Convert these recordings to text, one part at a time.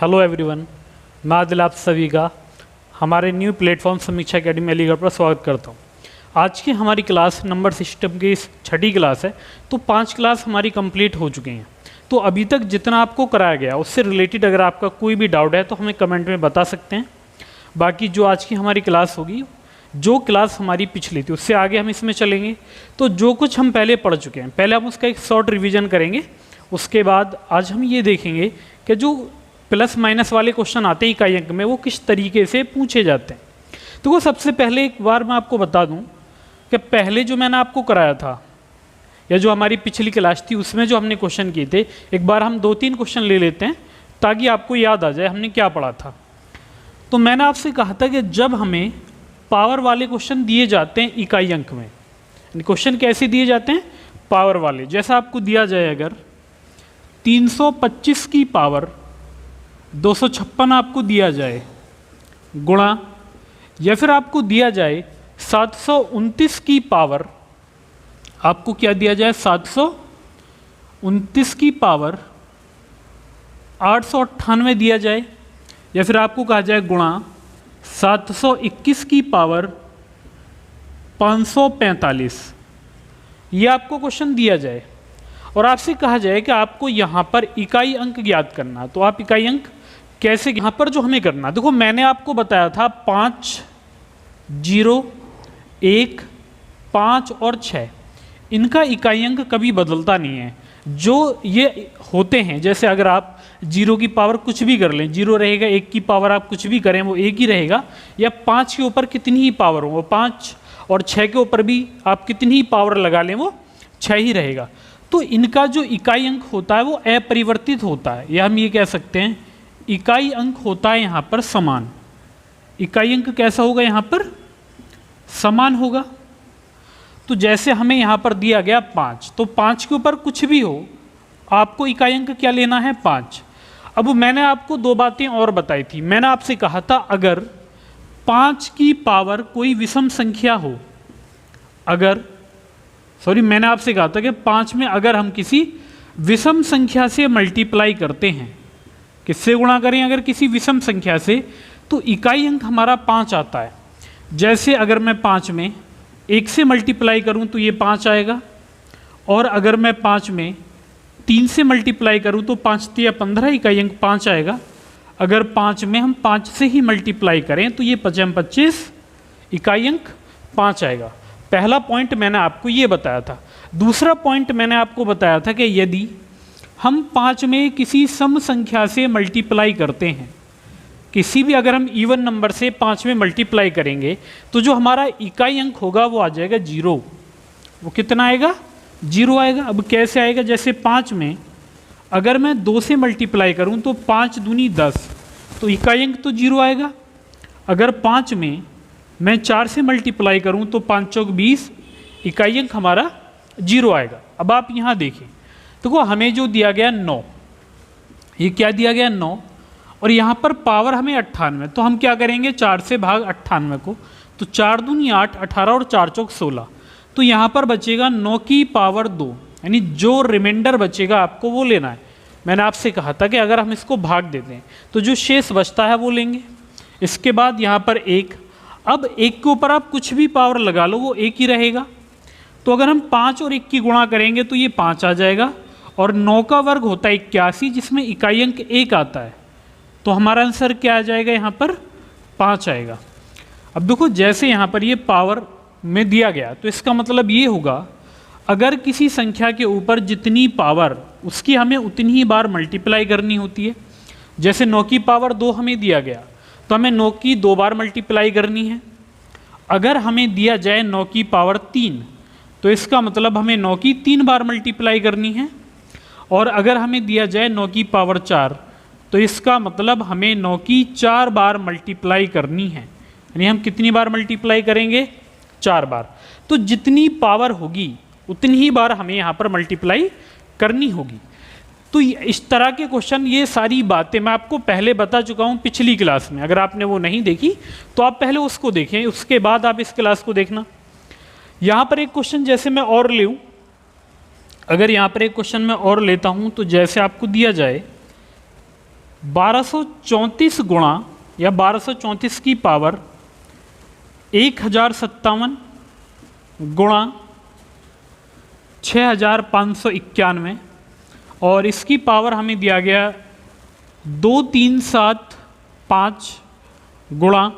Hello everyone, मैं आदिल आप सभी का हमारे न्यू प्लेटफॉर्म समीक्षा एकेडमी अलीगढ़ पर स्वागत करता हूं। आज की हमारी क्लास नंबर सिस्टम की छठी क्लास है। तो 5 क्लास हमारी कंप्लीट हो चुकी हैं। तो अभी तक जितना आपको कराया गया उससे रिलेटेड अगर आपका कोई भी डाउट है तो हमें कमेंट में बता सकते हैं। बाकी जो आज की हमारी क्लास होगी, जो क्लास हमारी पिछली थी उससे आगे हम इसमें चलेंगे। तो जो कुछ हम पहले पढ़ चुके हैं, पहले हम उसका एक शॉर्ट रिवीजन करेंगे। उसके बाद आज हम ये देखेंगे कि जो प्लस माइनस वाले क्वेश्चन आते हैं इकाई अंक में, वो किस तरीके से पूछे जाते हैं। तो वो सबसे पहले एक बार मैं आपको बता दूं कि पहले जो मैंने आपको कराया था या जो हमारी पिछली क्लास थी उसमें जो हमने क्वेश्चन किए थे, एक बार हम 2-3 क्वेश्चन ले लेते हैं ताकि आपको याद आ जाए हमने क्या पढ़ा था। तो मैंने आपसे कहा था कि जब हमें पावर वाले क्वेश्चन दिए जाते हैं इकाई अंक में, क्वेश्चन कैसे दिए जाते हैं? पावर वाले। जैसा आपको दिया जाए अगर 325 की पावर 256 आपको दिया जाए गुणा, या फिर आपको दिया जाए 729 की पावर, आपको क्या दिया जाए 729 की पावर 898 दिया जाए, या फिर आपको कहा जाए गुणा 721 की पावर 545, ये आपको क्वेश्चन दिया जाए और आपसे कहा जाए कि आपको यहाँ पर इकाई अंक ज्ञात करना। तो आप इकाई अंक कैसे यहाँ पर जो हमें करना, देखो मैंने आपको बताया था 5, 0, 1, 5 और 6, इनका इकाई अंक कभी बदलता नहीं है। जो ये होते हैं, जैसे अगर आप 0 की पावर कुछ भी कर लें 0 रहेगा, 1 की पावर आप कुछ भी करें वो 1 ही रहेगा, या 5 के ऊपर कितनी ही पावर हो वो 5, और 6 के ऊपर भी आप कितनी ही पावर लगा लें वो 6 ही रहेगा। तो इनका जो इकाई अंक होता है वो अपरिवर्तित होता है, या हम ये कह सकते हैं इकाई अंक होता है यहाँ पर समान। इकाई अंक कैसा होगा? यहाँ पर समान होगा। तो जैसे हमें यहाँ पर दिया गया 5, तो 5 के ऊपर कुछ भी हो आपको इकाई अंक क्या लेना है? 5। अब मैंने आपको 2 बातें और बताई थी। मैंने आपसे कहा था अगर 5 की पावर कोई विषम संख्या हो, मैंने आपसे कहा था कि 5 में अगर हम किसी विषम संख्या से मल्टीप्लाई करते हैं, किससे गुणा करें? अगर किसी विषम संख्या से, तो इकाई अंक हमारा 5 आता है। जैसे अगर मैं 5 में 1 से मल्टीप्लाई करूं तो ये 5 आएगा, और अगर मैं 5 में 3 से मल्टीप्लाई करूं तो 5 या 15 इकाई अंक 5 आएगा। अगर 5 में हम 5 से ही मल्टीप्लाई करें तो ये 25 इकाई अंक 5 आएगा। पहला पॉइंट मैंने आपको ये बताया था। दूसरा पॉइंट मैंने आपको बताया था कि यदि हम 5 में किसी सम संख्या से मल्टीप्लाई करते हैं, किसी भी अगर हम इवन नंबर से 5 में मल्टीप्लाई करेंगे तो जो हमारा इकाई अंक होगा वो आ जाएगा 0। वो कितना आएगा? 0 आएगा। अब कैसे आएगा? जैसे 5 में अगर मैं 2 से मल्टीप्लाई करूं तो 5 दूनी 10, तो इकाई अंक तो 0 आएगा। अगर 5 में मैं 4 से मल्टीप्लाई करूं तो 5 चौक 20, इकाई अंक हमारा 0 आएगा। अब आप यहाँ देखें, देखो हमें जो दिया गया 9, ये क्या दिया गया 9, और यहाँ पर पावर हमें 98, तो हम क्या करेंगे 4 से भाग 98 को, तो 4 दूनी 8, 18 और 4 चौक 16, तो यहाँ पर बचेगा 9 की पावर 2, यानी जो रिमाइंडर बचेगा आपको वो लेना है। मैंने आपसे कहा था कि अगर हम इसको भाग देते हैं तो जो शेष बचता है वो लेंगे। इसके बाद यहाँ पर 1, अब 1 के ऊपर आप कुछ भी पावर लगा लो वो 1 ही रहेगा। तो अगर हम 5 और 1 की गुणा करेंगे तो ये 5 आ जाएगा, और 9 का वर्ग होता है 81, जिसमें इकाई अंक 1 आता है, तो हमारा आंसर क्या आ जाएगा? यहाँ पर 5 आएगा। अब देखो जैसे यहाँ पर ये पावर में दिया गया, तो इसका मतलब ये होगा अगर किसी संख्या के ऊपर जितनी पावर उसकी हमें उतनी ही बार मल्टीप्लाई करनी होती है। जैसे 9 की पावर 2 हमें दिया गया तो हमें 9 की 2 बार मल्टीप्लाई करनी है। अगर हमें दिया जाए 9 की पावर 3, तो इसका मतलब हमें 9 की 3 बार मल्टीप्लाई करनी है। और अगर हमें दिया जाए 9 की पावर 4, तो इसका मतलब हमें 9 की 4 बार मल्टीप्लाई करनी है। यानी हम कितनी बार मल्टीप्लाई करेंगे? 4 बार। तो जितनी पावर होगी उतनी ही बार हमें यहाँ पर मल्टीप्लाई करनी होगी। तो इस तरह के क्वेश्चन, ये सारी बातें मैं आपको पहले बता चुका हूँ पिछली क्लास में। अगर आपने वो नहीं देखी तो आप पहले उसको देखें, उसके बाद आप इस क्लास को देखना। यहाँ पर एक क्वेश्चन जैसे मैं और लूँ, अगर यहाँ पर एक क्वेश्चन मैं और लेता हूँ, तो जैसे आपको दिया जाए 1234 गुणा या 1234 की पावर 1057 गुणा 6591 और इसकी पावर हमें दिया गया 2375 गुणा,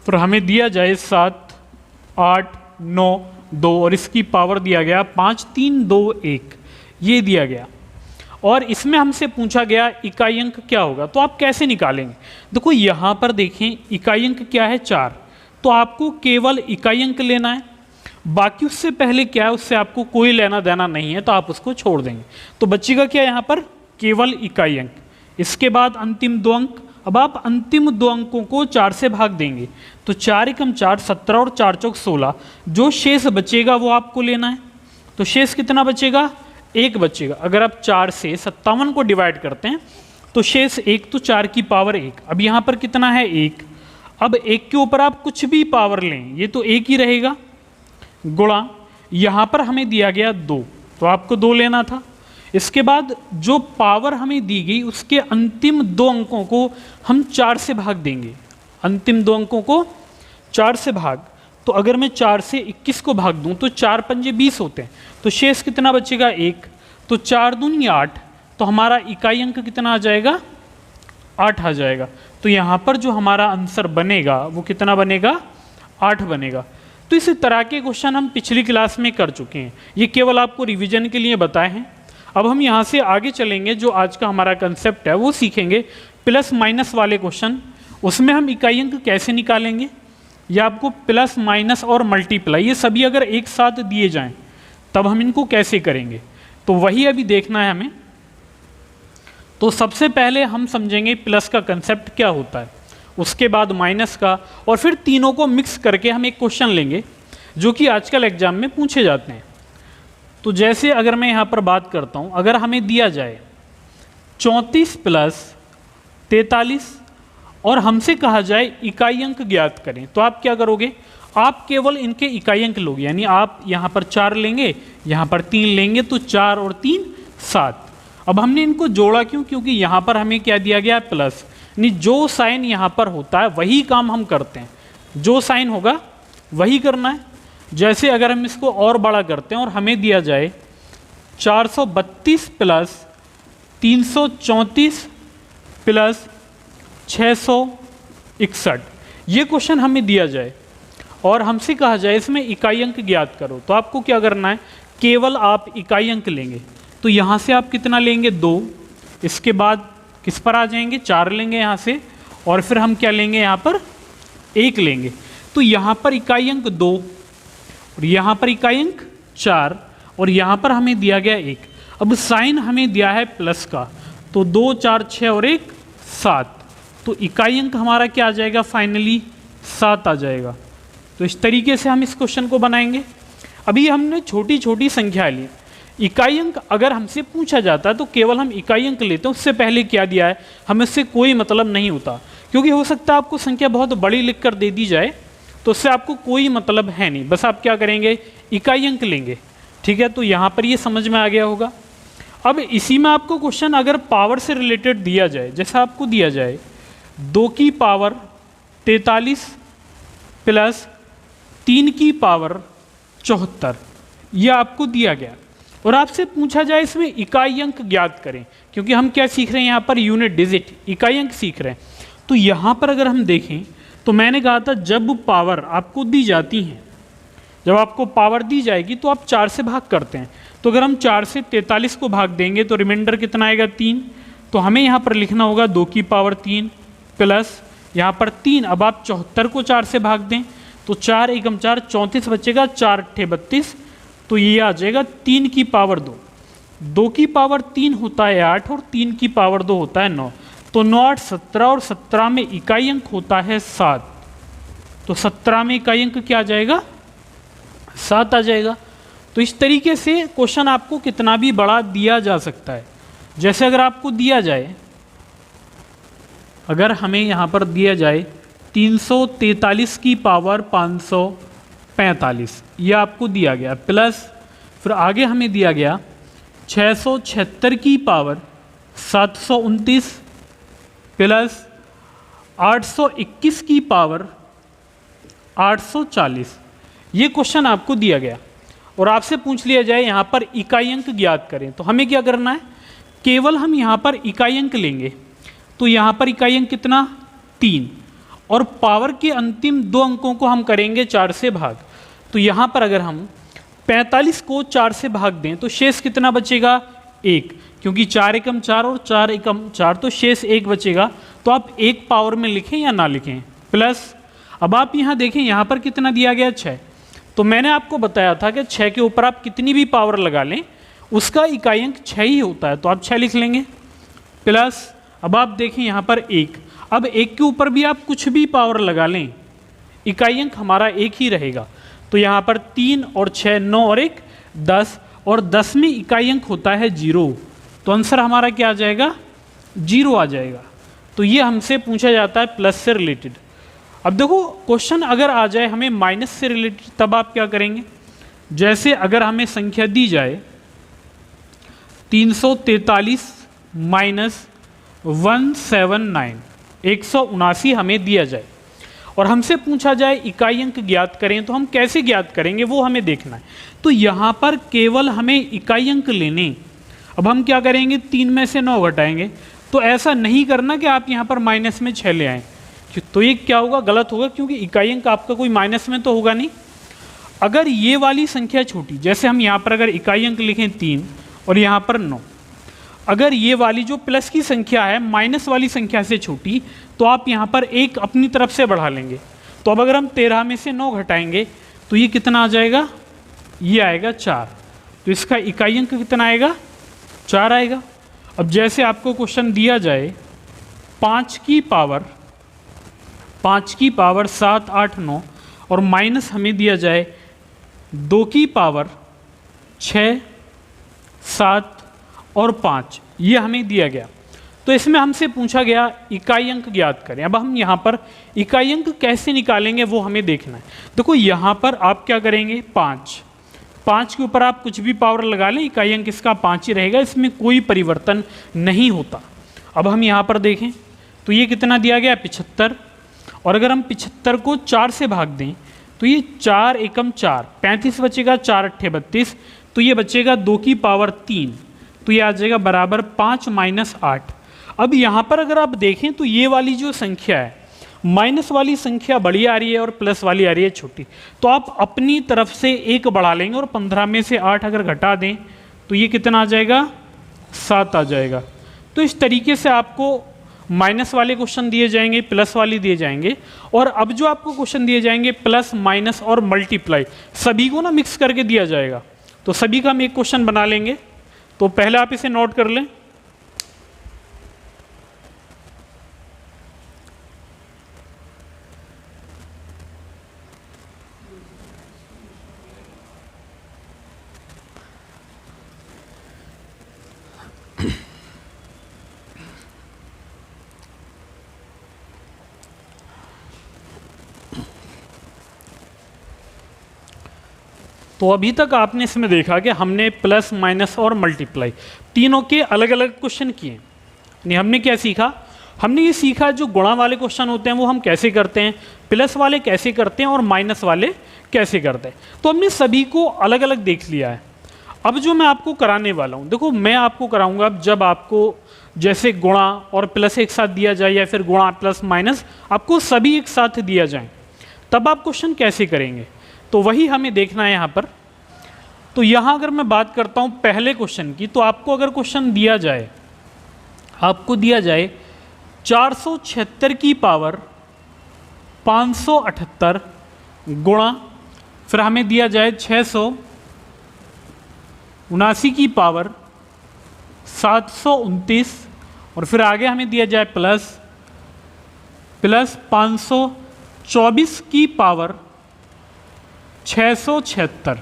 फिर हमें दिया जाए 7 8 9 2 और इसकी पावर दिया गया 5321, ये दिया गया। और इसमें हमसे पूछा गया इकाई अंक क्या होगा, तो आप कैसे निकालेंगे। देखो यहाँ पर देखें इकाई अंक क्या है 4, तो आपको केवल इकाई अंक लेना है, बाकी उससे पहले क्या है उससे आपको कोई लेना देना नहीं है, तो आप उसको छोड़ देंगे। तो बच्चेगा क्या यहाँ पर केवल इकाई अंक, इसके बाद अंतिम 2 अंक। अब आप अंतिम 2 अंकों को 4 से भाग देंगे, तो 4 एकम 4 17 और 4 चौक 16, जो शेष बचेगा वो आपको लेना है। तो शेष कितना बचेगा, 1 बचेगा। अगर आप 4 से 57 को डिवाइड करते हैं तो शेष 1, तो 4 की पावर 1। अब यहाँ पर कितना है 1, अब 1 के ऊपर आप कुछ भी पावर लें ये तो 1 ही रहेगा, गुणा यहाँ पर हमें दिया गया 2, तो आपको 2 लेना था। इसके बाद जो पावर हमें दी गई उसके अंतिम 2 अंकों को हम 4 से भाग देंगे, अंतिम 2 अंकों को 4 से भाग। तो अगर मैं 4 से 21 को भाग दूं तो 4 पंजे 20 होते हैं, तो शेष कितना बचेगा 1, तो 4 दूनी 8, तो हमारा इकाई अंक कितना आ जाएगा 8 आ जाएगा। तो यहाँ पर जो हमारा आंसर बनेगा वो कितना बनेगा 8 बनेगा। तो इस तरह के क्वेश्चन हम पिछली क्लास में कर चुके हैं, ये केवल आपको रिवीजन के लिए बताए हैं। अब हम यहाँ से आगे चलेंगे, जो आज का हमारा कंसेप्ट है वो सीखेंगे प्लस माइनस वाले क्वेश्चन। उसमें हम इकाई अंक कैसे निकालेंगे, या आपको प्लस माइनस और मल्टीप्लाई ये सभी अगर एक साथ दिए जाएं तब हम इनको कैसे करेंगे, तो वही अभी देखना है हमें। तो सबसे पहले हम समझेंगे प्लस का कंसेप्ट क्या होता है, उसके बाद माइनस का, और फिर तीनों को मिक्स करके हम एक क्वेश्चन लेंगे जो कि आजकल एग्जाम में पूछे जाते हैं। तो जैसे अगर मैं यहाँ पर बात करता हूँ, अगर हमें दिया जाए 34 प्लस 43 और हमसे कहा जाए इकाई अंक ज्ञात करें, तो आप क्या करोगे, आप केवल इनके इकाई अंक लोगे, यानी आप यहाँ पर 4 लेंगे, यहाँ पर 3 लेंगे, तो 4 और 3 7। अब हमने इनको जोड़ा क्यों, क्योंकि यहाँ पर हमें क्या दिया गया है प्लस, यानी जो साइन यहाँ पर होता है वही काम हम करते हैं, जो साइन होगा वही करना है। जैसे अगर हम इसको और बड़ा करते हैं और हमें दिया जाए 432 प्लस 334 प्लस 661, ये क्वेश्चन हमें दिया जाए और हमसे कहा जाए इसमें इकाई अंक ज्ञात करो, तो आपको क्या करना है, केवल आप इकाई अंक लेंगे। तो यहाँ से आप कितना लेंगे 2, इसके बाद किस पर आ जाएंगे 4 लेंगे यहाँ से, और फिर हम क्या लेंगे यहाँ पर 1 लेंगे। तो यहाँ पर इकाई अंक 2 और यहाँ पर इकाई अंक 4 और यहाँ पर हमें दिया गया 1। अब साइन हमें दिया है प्लस का, तो 2 4 6 और 1 7, तो इकाई अंक हमारा क्या आ जाएगा फाइनली 7 आ जाएगा। तो इस तरीके से हम इस क्वेश्चन को बनाएंगे। अभी हमने छोटी छोटी संख्या ली, इकाई अंक अगर हमसे पूछा जाता है तो केवल हम इकाई अंक लेते हैं, उससे पहले क्या दिया है हमें उससे कोई मतलब नहीं होता, क्योंकि हो सकता है आपको संख्या बहुत बड़ी लिख कर दे दी जाए तो उससे आपको कोई मतलब है नहीं, बस आप क्या करेंगे इकाई अंक लेंगे। ठीक है, तो यहाँ पर ये समझ में आ गया होगा। अब इसी में आपको क्वेश्चन अगर पावर से रिलेटेड दिया जाए, जैसा आपको दिया जाए 2 की पावर 43 प्लस 3 की पावर 74, ये आपको दिया गया और आपसे पूछा जाए इसमें इकाई अंक ज्ञात करें, क्योंकि हम क्या सीख रहे हैं यहाँ पर यूनिट डिजिट इकाई अंक सीख रहे हैं। तो यहाँ पर अगर हम देखें तो मैंने कहा था जब पावर आपको दी जाती है, जब आपको पावर दी जाएगी तो आप 4 से भाग करते हैं। तो अगर हम 4 से 43 को भाग देंगे तो रिमाइंडर कितना आएगा 3, तो हमें यहाँ पर लिखना होगा 2 की पावर 3 प्लस यहाँ पर 3। अब आप 74 को 4 से भाग दें तो 4 एकम 4 34 बचेगा, 4 अट्ठे 32, तो ये आ जाएगा 3 की पावर 2। 2 की पावर 3 होता है 8 और 3 की पावर 2 होता है 9, तो 9 8 17 और 17 में इकाई अंक होता है 7, तो 17 में इकाई अंक क्या आ जाएगा 7 आ जाएगा। तो इस तरीके से क्वेश्चन आपको कितना भी बड़ा दिया जा सकता है। जैसे अगर आपको दिया जाए, अगर हमें यहाँ पर दिया जाए 343 की पावर 545, यह आपको दिया गया, प्लस फिर आगे हमें दिया गया 676 की पावर 729 प्लस 821 की पावर 840। ये क्वेश्चन आपको दिया गया और आपसे पूछ लिया जाए यहाँ पर इकाई अंक ज्ञात करें, तो हमें क्या करना है, केवल हम यहाँ पर इकाई अंक लेंगे। तो यहाँ पर इकाई अंक कितना, 3, और पावर के अंतिम 2 अंकों को हम करेंगे 4 से भाग। तो यहाँ पर अगर हम 45 को 4 से भाग दें तो शेष कितना बचेगा, 1, क्योंकि 4 एकम 4 और 4 एकम 4, तो शेष 1 बचेगा। तो आप 1 पावर में लिखें या ना लिखें, प्लस अब आप यहाँ देखें यहाँ पर कितना दिया गया, 6। तो मैंने आपको बताया था कि 6 के ऊपर आप कितनी भी पावर लगा लें उसका इकाई अंक 6 ही होता है, तो आप 6 लिख लेंगे। प्लस अब आप देखें यहाँ पर 1, अब 1 के ऊपर भी आप कुछ भी पावर लगा लें इकाई अंक हमारा 1 ही रहेगा। तो यहाँ पर 3 और 6, 9 और 1 10, और 10 में इकाई अंक होता है 0, तो आंसर हमारा क्या आ जाएगा, 0 आ जाएगा। तो ये हमसे पूछा जाता है प्लस से रिलेटेड। अब देखो क्वेश्चन अगर आ जाए हमें माइनस से रिलेटेड, तब आप क्या करेंगे, जैसे अगर हमें संख्या दी जाए 343 माइनस 179, 179 हमें दिया जाए और हमसे पूछा जाए इकाई अंक ज्ञात करें, तो हम कैसे ज्ञात करेंगे वो हमें देखना है। तो यहाँ पर केवल हमें इकाई अंक लेने। अब हम क्या करेंगे, 3 में से 9 घटाएंगे। तो ऐसा नहीं करना कि आप यहाँ पर माइनस में 6 ले आएँ, तो ये क्या होगा, गलत होगा, क्योंकि इकाई अंक आपका कोई माइनस में तो होगा नहीं। अगर ये वाली संख्या छोटी, जैसे हम यहाँ पर अगर इकाई अंक लिखें 3 और यहाँ पर 9, अगर ये वाली जो प्लस की संख्या है माइनस वाली संख्या से छोटी, तो आप यहाँ पर 1 अपनी तरफ से बढ़ा लेंगे। तो अब अगर हम 13 में से 9 घटाएंगे तो ये कितना आ जाएगा, ये आएगा 4। तो इसका इकाई अंक कितना आएगा, 4 आएगा। अब जैसे आपको क्वेश्चन दिया जाए 5 की पावर 7, 8, 9 और माइनस हमें दिया जाए 2 की पावर 6, 7 और 5, ये हमें दिया गया। तो इसमें हमसे पूछा गया इकाई अंक ज्ञात करें। अब हम यहाँ पर इकाई अंक कैसे निकालेंगे वो हमें देखना है। देखो यहाँ पर आप क्या करेंगे, 5 के ऊपर आप कुछ भी पावर लगा लें, इकाई अंक इसका 5 ही रहेगा, इसमें कोई परिवर्तन नहीं होता। अब हम यहाँ पर देखें तो ये कितना दिया गया, 75, और अगर हम 75 को 4 से भाग दें तो ये 4 एकम 4, 35 बचेगा, 4 अट्ठे 32, तो ये बचेगा 2 की पावर 3, तो ये आ जाएगा बराबर 5 माइनस 8। अब यहाँ पर अगर आप देखें तो ये वाली जो संख्या है, माइनस वाली संख्या बड़ी आ रही है और प्लस वाली आ रही है छोटी, तो आप अपनी तरफ से 1 बढ़ा लेंगे और 15 में से 8 अगर घटा दें तो ये कितना आ जाएगा, 7 आ जाएगा। तो इस तरीके से आपको माइनस वाले क्वेश्चन दिए जाएंगे, प्लस वाले दिए जाएंगे, और अब जो आपको क्वेश्चन दिए जाएंगे प्लस माइनस और मल्टीप्लाई सभी को ना मिक्स करके दिया जाएगा। तो सभी का हम एक क्वेश्चन बना लेंगे। तो पहले आप इसे नोट कर लें। तो अभी तक आपने इसमें देखा कि हमने प्लस माइनस और मल्टीप्लाई तीनों के अलग अलग क्वेश्चन किए। यानी हमने क्या सीखा, हमने ये सीखा जो गुणा वाले क्वेश्चन होते हैं वो हम कैसे करते हैं, प्लस वाले कैसे करते हैं और माइनस वाले कैसे करते हैं। तो हमने सभी को अलग अलग देख लिया है। अब जो मैं आपको कराने वाला हूँ, देखो मैं आपको कराऊंगा जब आपको जैसे गुणा और प्लस एक साथ दिया जाए या फिर गुणा प्लस माइनस आपको सभी एक साथ दिया जाए, तब आप क्वेश्चन कैसे करेंगे, तो वही हमें देखना है यहाँ पर। तो यहाँ अगर मैं बात करता हूँ पहले क्वेश्चन की, तो आपको अगर क्वेश्चन दिया जाए, आपको दिया जाए 476 की पावर 578 गुणा, फिर हमें दिया जाए 679 की पावर 729, और फिर आगे हमें दिया जाए प्लस 524 की पावर 676।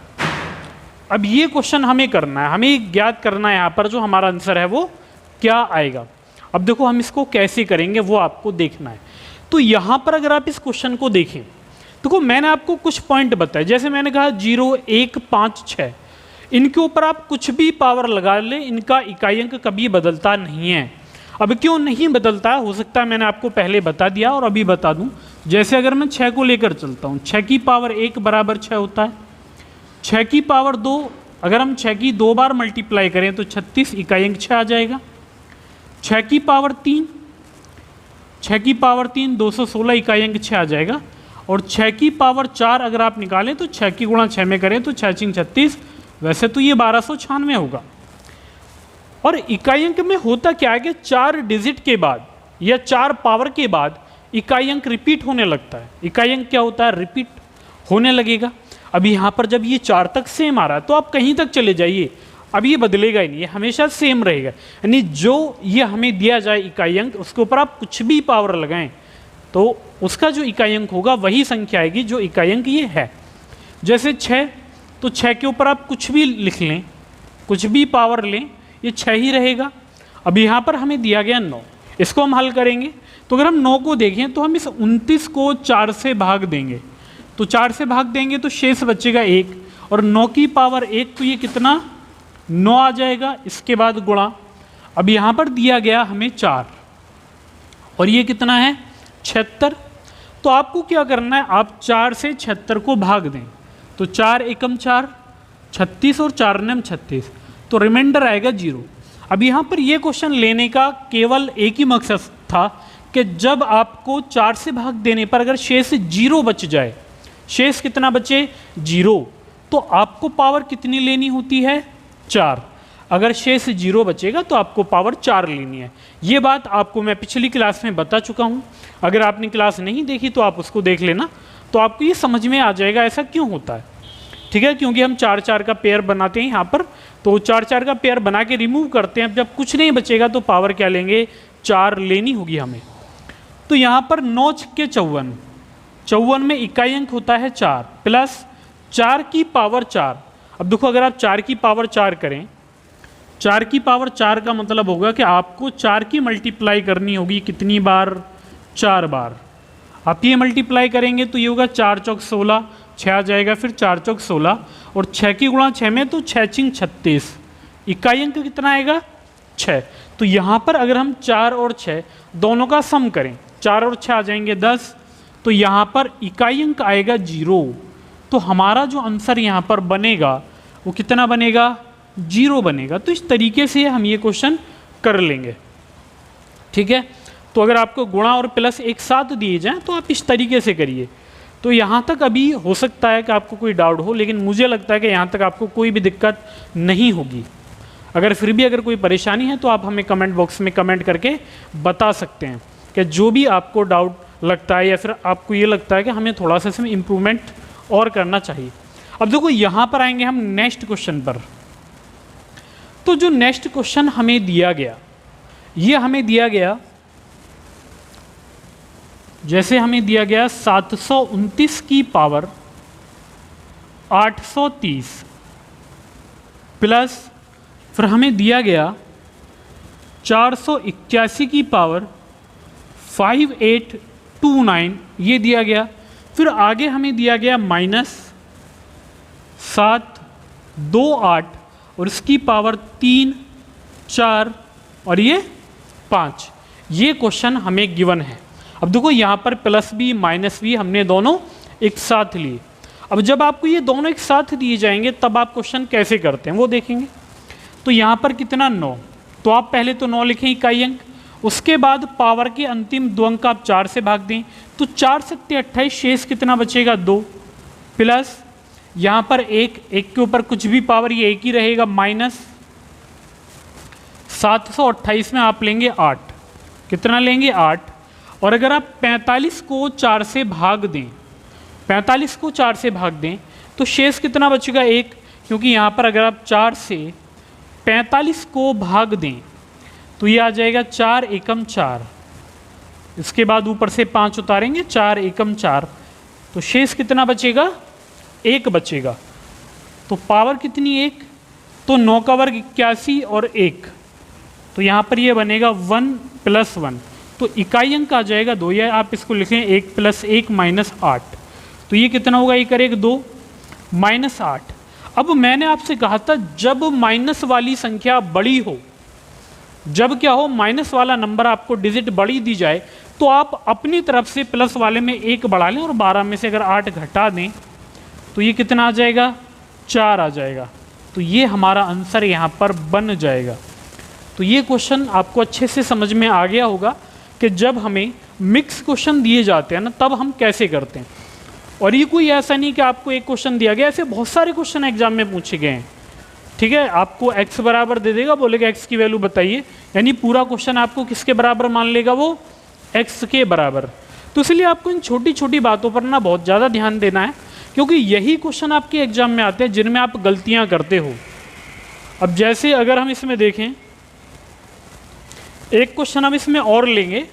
अब ये क्वेश्चन हमें करना है, हमें ज्ञात करना है यहाँ पर जो हमारा आंसर है वो क्या आएगा। अब देखो हम इसको कैसे करेंगे वो आपको देखना है। तो यहाँ पर अगर आप इस क्वेश्चन को देखें, देखो मैंने आपको कुछ पॉइंट बताए, जैसे मैंने कहा 0, 1, 5, 6, इनके ऊपर आप कुछ भी पावर लगा लें, इनका इकाई अंक कभी बदलता नहीं है। अब क्यों नहीं बदलता, हो सकता है मैंने आपको पहले बता दिया और अभी बता दूं। जैसे अगर मैं 6 को लेकर चलता हूं, 6 की पावर 1 बराबर 6 होता है, 6 की पावर 2, अगर हम 6 की 2 बार मल्टीप्लाई करें तो 36 इकाई अंक 6 आ जाएगा। 6 की पावर 3, 6 की पावर 3 216 इकाई अंक 6 आ जाएगा। और 6 की पावर 4 अगर आप निकालें तो 6 की गुणा 6 में करें तो 6 6 36, वैसे तो ये 1296 होगा। और इकाई अंक में होता क्या है कि 4 डिजिट के बाद या 4 पावर के बाद इकाई अंक रिपीट होने लगता है। इकाई अंक क्या होता है, रिपीट होने लगेगा। अब यहाँ पर जब ये 4 तक सेम आ रहा है तो आप कहीं तक चले जाइए, अब ये बदलेगा ही नहीं, ये हमेशा सेम रहेगा। यानी जो ये हमें दिया जाए इकाई अंक, उसके ऊपर आप कुछ भी पावर लगाएं तो उसका जो इकाई अंक होगा वही संख्या आएगी जो इकाई अंक ये है। जैसे 6, तो 6 के ऊपर आप कुछ भी लिख लें, कुछ भी पावर लें, ये 6 ही रहेगा। अब यहाँ पर हमें दिया गया 9, इसको हम हल करेंगे तो अगर हम 9 को देखें तो हम इस 29 को 4 से भाग देंगे, तो 4 से भाग देंगे तो शेष बचेगा 1, और 9 की पावर 1 तो ये कितना 9 आ जाएगा। इसके बाद गुणा, अब यहाँ पर दिया गया हमें 4 और ये कितना है 76। तो आपको क्या करना है, आप 4 से 76 को भाग दें, तो 4 एकम 4, 36 और 4 नम 36, तो रिमाइंडर आएगा 0। अब यहाँ पर ये क्वेश्चन लेने का केवल एक ही मकसद था कि जब आपको 4 से भाग देने पर अगर शेष 0 बच जाए, शेष कितना बचे 0, तो आपको पावर कितनी लेनी होती है 4। अगर शेष 0 बचेगा तो आपको पावर 4 लेनी है। ये बात आपको मैं पिछली क्लास में बता चुका हूँ, अगर आपने क्लास नहीं देखी तो आप उसको देख लेना, तो आपको ये समझ में आ जाएगा ऐसा क्यों होता है। ठीक है, क्योंकि हम 4 4 का पेयर बनाते हैं यहाँ पर, तो 4 4 का पेयर बना के रिमूव करते हैं, जब कुछ नहीं बचेगा तो पावर क्या लेंगे 4 लेनी होगी हमें। तो यहाँ पर 9 छक्के 54, 54 में इकाई अंक होता है 4 प्लस 4 की पावर 4। अब देखो अगर आप 4 की पावर 4 करें, 4 की पावर 4 का मतलब होगा कि आपको 4 की मल्टीप्लाई करनी होगी कितनी बार, 4 बार। आप ये मल्टीप्लाई करेंगे तो ये होगा 4 चौक 16, 6 आ जाएगा, फिर 4 चौक 16 और 6 की गुणा 6 में तो 6 6 36, इकाई अंक कितना आएगा 6। तो यहाँ पर अगर हम 4 और 6 दोनों का सम करें, 4 और 6 आ जाएंगे 10, तो यहाँ पर इकाई अंक आएगा 0। तो हमारा जो आंसर यहाँ पर बनेगा वो कितना बनेगा 0 बनेगा। तो इस तरीके से हम ये क्वेश्चन कर लेंगे। ठीक है, तो अगर आपको गुणा और प्लस एक साथ दिए जाएं तो आप इस तरीके से करिए। तो यहाँ तक अभी हो सकता है कि आपको कोई डाउट हो, लेकिन मुझे लगता है कि यहाँ तक आपको कोई भी दिक्कत नहीं होगी। अगर फिर भी अगर कोई परेशानी है तो आप हमें कमेंट बॉक्स में कमेंट करके बता सकते हैं कि जो भी आपको डाउट लगता है या फिर आपको ये लगता है कि हमें थोड़ा सा इसमें इम्प्रूवमेंट और करना चाहिए। अब देखो यहाँ पर आएंगे हम नेक्स्ट क्वेश्चन पर। तो जो नेक्स्ट क्वेश्चन हमें दिया गया, ये हमें दिया गया, जैसे हमें दिया गया 729 की पावर 830 प्लस फिर हमें दिया गया 481 की पावर 5829, ये दिया गया। फिर आगे हमें दिया गया -728 और इसकी पावर 3 4 और ये 5। ये क्वेश्चन हमें गिवन है। अब देखो यहाँ पर प्लस बी माइनस बी हमने दोनों एक साथ लिए। अब जब आपको ये दोनों एक साथ दिए जाएंगे तब आप क्वेश्चन कैसे करते हैं वो देखेंगे। तो यहाँ पर कितना 9, तो आप पहले तो 9 लिखें इकाई अंक, उसके बाद पावर के अंतिम 2 अंक आप 4 से भाग दें, तो 4 सत्ते 28, शेष कितना बचेगा 2 प्लस यहाँ पर 1 के ऊपर कुछ भी पावर ये 1 ही रहेगा, माइनस 728 में आप लेंगे 8, कितना लेंगे 8। और अगर आप 45 को 4 से भाग दें, 45 को 4 से भाग दें तो शेष कितना बचेगा 1, क्योंकि यहाँ पर अगर आप 4 से 45 को भाग दें तो ये आ जाएगा 4 एकम 4, इसके बाद ऊपर से 5 उतारेंगे, 4 एकम 4, तो शेष कितना बचेगा 1 बचेगा। तो पावर कितनी 1, तो 9 का वर्ग 81 और 1, तो यहाँ पर ये बनेगा 1 + 1, तो इकाई अंक आ जाएगा 2, या आप इसको लिखें 1 + 1 -8, तो ये कितना होगा 1 और 1 2 -8। अब मैंने आपसे कहा था जब माइनस वाली संख्या बड़ी हो जब क्या हो, माइनस वाला नंबर आपको डिजिट बड़ी दी जाए तो आप अपनी तरफ से प्लस वाले में 1 बढ़ा लें और 12 में से अगर 8 घटा दें तो ये कितना आ जाएगा, 4 आ जाएगा। तो ये हमारा आंसर यहाँ पर बन जाएगा। तो ये क्वेश्चन आपको अच्छे से समझ में आ गया होगा कि जब हमें मिक्स क्वेश्चन दिए जाते हैं ना तब हम कैसे करते हैं। और ये कोई ऐसा नहीं कि आपको एक क्वेश्चन दिया गया, ऐसे बहुत सारे क्वेश्चन एग्जाम में पूछे गए हैं। ठीक है, आपको x बराबर दे देगा, बोलेगा x की वैल्यू बताइए, यानी पूरा क्वेश्चन आपको किसके बराबर मान लेगा, वो x के बराबर। तो इसलिए आपको इन छोटी छोटी बातों पर ना बहुत ज़्यादा ध्यान देना है, क्योंकि यही क्वेश्चन आपके एग्जाम में आते हैं जिनमें आप गलतियां करते हो। अब जैसे अगर हम इसमें देखें, एक क्वेश्चन हम इसमें और लेंगे,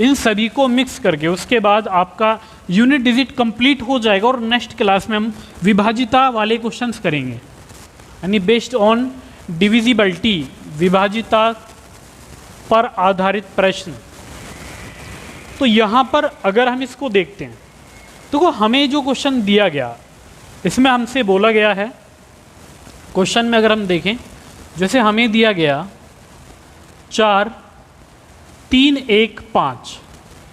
इन सभी को मिक्स करके उसके बाद आपका यूनिट डिजिट कंप्लीट हो जाएगा और नेक्स्ट क्लास में हम विभाजिता वाले क्वेश्चंस करेंगे, यानी बेस्ड ऑन डिविजिबिलिटी, विभाजिता पर आधारित प्रश्न। तो यहाँ पर अगर हम इसको देखते हैं तो हमें जो क्वेश्चन दिया गया इसमें हमसे बोला गया है, क्वेश्चन में अगर हम देखें जैसे हमें दिया गया 4 3 1 5,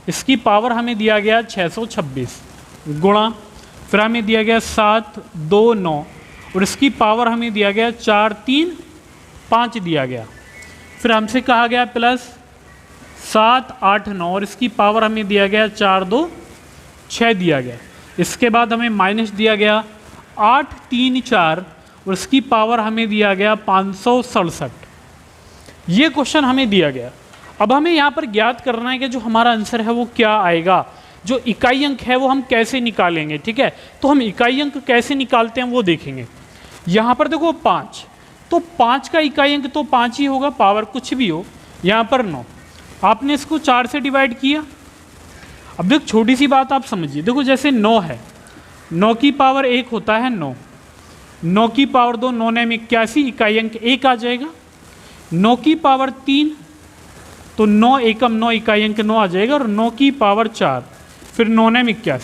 इसकी पावर हमें दिया गया 626 गुणा, फिर हमें दिया गया 7 2 9 और इसकी पावर हमें दिया गया 4 3 5 दिया गया। फिर हमसे कहा गया प्लस 7 8 9 और इसकी पावर हमें दिया गया 4 2 6 दिया गया। इसके बाद हमें माइनस दिया गया 8 3 4 और इसकी पावर हमें दिया गया 567। ये क्वेश्चन हमें दिया गया। अब हमें यहाँ पर ज्ञात करना है कि जो हमारा आंसर है वो क्या आएगा, जो इकाई अंक है वो हम कैसे निकालेंगे। ठीक है, तो हम इकाई अंक कैसे निकालते हैं वो देखेंगे। यहाँ पर देखो 5, तो 5 का इकाई अंक तो 5 ही होगा, पावर कुछ भी हो। यहाँ पर 9, आपने इसको 4 से डिवाइड किया। अब देखो छोटी सी बात आप समझिए, देखो जैसे 9 है, 9 की पावर 1 होता है 9, 9 की पावर 2 9 9 81, इकाई अंक 1 आ जाएगा। 9 की पावर 3 तो 9 एकम 9, इकाई अंक 9 आ जाएगा। और 9 की पावर 4 फिर 9 9 81,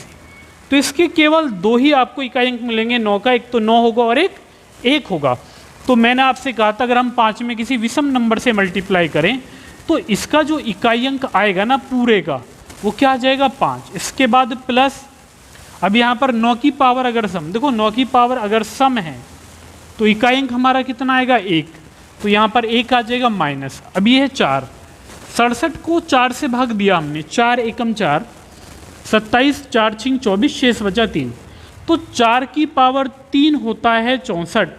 तो इसके केवल 2 ही आपको इकाई अंक मिलेंगे 9 का, एक तो 9 होगा और एक 1 होगा। तो मैंने आपसे कहा था अगर हम 5 में किसी विषम नंबर से मल्टीप्लाई करें तो इसका जो इकाई अंक आएगा ना पूरे का, वो क्या आ जाएगा 5। इसके बाद प्लस, अब यहाँ पर 9 की पावर अगर सम, देखो 9 की पावर अगर सम है तो इकाई अंक हमारा कितना आएगा 1, तो यहाँ पर 1 आ जाएगा माइनस। अब ये है 4, 67 को 4 से भाग दिया हमने, 4 एकम 4, 27 4 6 24, शेष बचा 3, तो 4 की पावर 3 होता है 64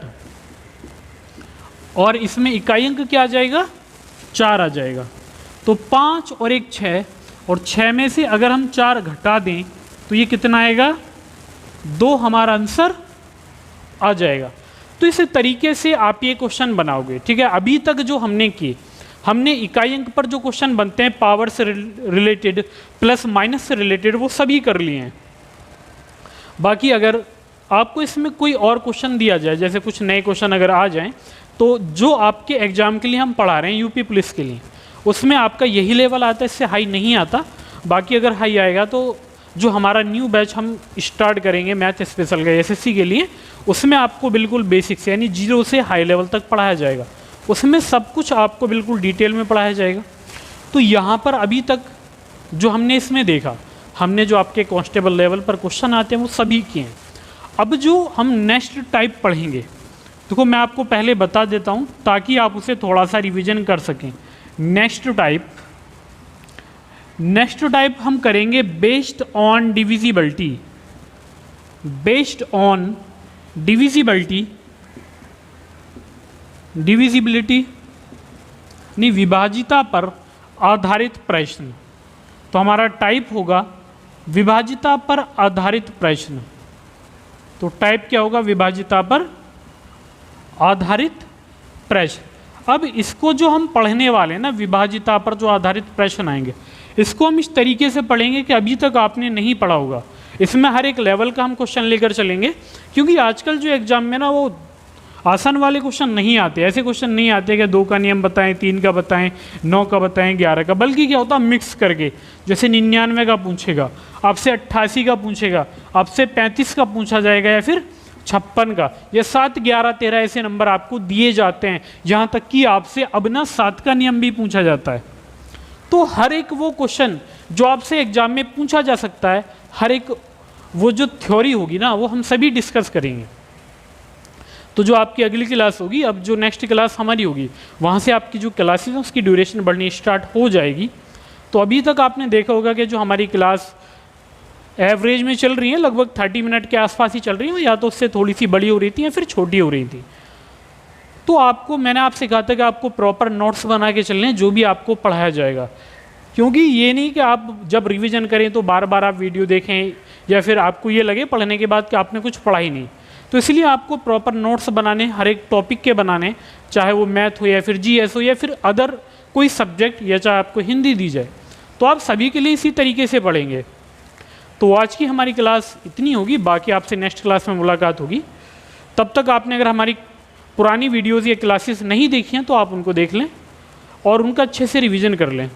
और इसमें इकाई अंक क्या आ जाएगा 4 आ जाएगा। तो 5 और 1 6, और 6 में से अगर हम 4 घटा दें तो ये कितना आएगा 2, हमारा आंसर आ जाएगा। तो इस तरीके से आप ये क्वेश्चन बनाओगे। ठीक है, अभी तक जो हमने किए, हमने इकाई अंक पर जो क्वेश्चन बनते हैं पावर से रिलेटेड, प्लस माइनस से रिलेटेड, वो सभी कर लिए हैं। बाकी अगर आपको इसमें कोई और क्वेश्चन दिया जाए, जैसे कुछ नए क्वेश्चन अगर आ जाएं, तो जो आपके एग्जाम के लिए हम पढ़ा रहे हैं यूपी पुलिस के लिए, उसमें आपका यही लेवल आता है, इससे हाई नहीं आता। बाकी अगर हाई आएगा तो जो हमारा न्यू बैच हम स्टार्ट करेंगे मैथ स्पेशल का एसएससी के लिए, उसमें आपको बिल्कुल बेसिक से यानी 0 से हाई लेवल तक पढ़ाया जाएगा। उसमें सब कुछ आपको बिल्कुल डिटेल में पढ़ाया जाएगा। तो यहाँ पर अभी तक जो हमने इसमें देखा, हमने जो आपके कांस्टेबल लेवल पर क्वेश्चन आते हैं वो सभी किए हैं। अब जो हम नेक्स्ट टाइप पढ़ेंगे, देखो मैं आपको पहले बता देता हूँ ताकि आप उसे थोड़ा सा रिवीजन कर सकें। नेक्स्ट टाइप हम करेंगे based on divisibility, based on divisibility यानी विभाजिता पर आधारित प्रश्न। तो हमारा टाइप होगा विभाजिता पर आधारित प्रश्न। तो टाइप क्या होगा, विभाजिता पर आधारित प्रश्न। अब इसको जो हम पढ़ने वाले हैं ना, विभाजिता पर जो आधारित प्रश्न आएंगे, इसको हम इस तरीके से पढ़ेंगे कि अभी तक आपने नहीं पढ़ा होगा। इसमें हर एक लेवल का हम क्वेश्चन लेकर चलेंगे, क्योंकि आजकल जो एग्जाम में ना वो आसान वाले क्वेश्चन नहीं आते। ऐसे क्वेश्चन नहीं आते कि 2 का नियम बताएं, 3 का बताएं, 9 का बताएं, 11 का, बल्कि क्या होता है मिक्स करके, जैसे 99 का पूछेगा आपसे, 88 का पूछेगा आपसे, 35 का पूछा जाएगा, या फिर 56 का, ये 7, 11, 13 ऐसे नंबर आपको दिए जाते हैं। यहाँ तक कि आपसे अब ना 7 का नियम भी पूछा जाता है। तो हर एक वो क्वेश्चन जो आपसे एग्जाम में पूछा जा सकता है, हर एक वो जो थ्योरी होगी ना, वो हम सभी डिस्कस करेंगे। तो जो आपकी अगली क्लास होगी, अब जो नेक्स्ट क्लास हमारी होगी, वहाँ से आपकी जो क्लासेस है उसकी ड्यूरेशन बढ़नी स्टार्ट हो जाएगी। तो अभी तक आपने देखा होगा कि जो हमारी क्लास एवरेज में चल रही है, लगभग 30 मिनट के आसपास ही चल रही है, या तो उससे थोड़ी सी बड़ी हो रही थी या फिर छोटी हो रही थी। तो आपको, मैंने आपसे कहा था कि आपको प्रॉपर नोट्स बना के चलने हैं जो भी आपको पढ़ाया जाएगा, क्योंकि ये नहीं कि आप जब रिवीजन करें तो बार बार आप वीडियो देखें या फिर आपको ये लगे पढ़ने के बाद कि आपने कुछ पढ़ा ही नहीं। तो इसलिए आपको प्रॉपर नोट्स बनाने, हर एक टॉपिक के बनाने, चाहे वो मैथ हो या फिर जीएस हो या फिर अदर कोई सब्जेक्ट, या चाहे आपको हिंदी दी जाए, तो आप सभी के लिए इसी तरीके से पढ़ेंगे। तो आज की हमारी क्लास इतनी होगी, बाकी आपसे नेक्स्ट क्लास में मुलाकात होगी। तब तक आपने अगर हमारी पुरानी वीडियोज़ या क्लासेस नहीं देखी हैं तो आप उनको देख लें और उनका अच्छे से रिवीजन कर लें।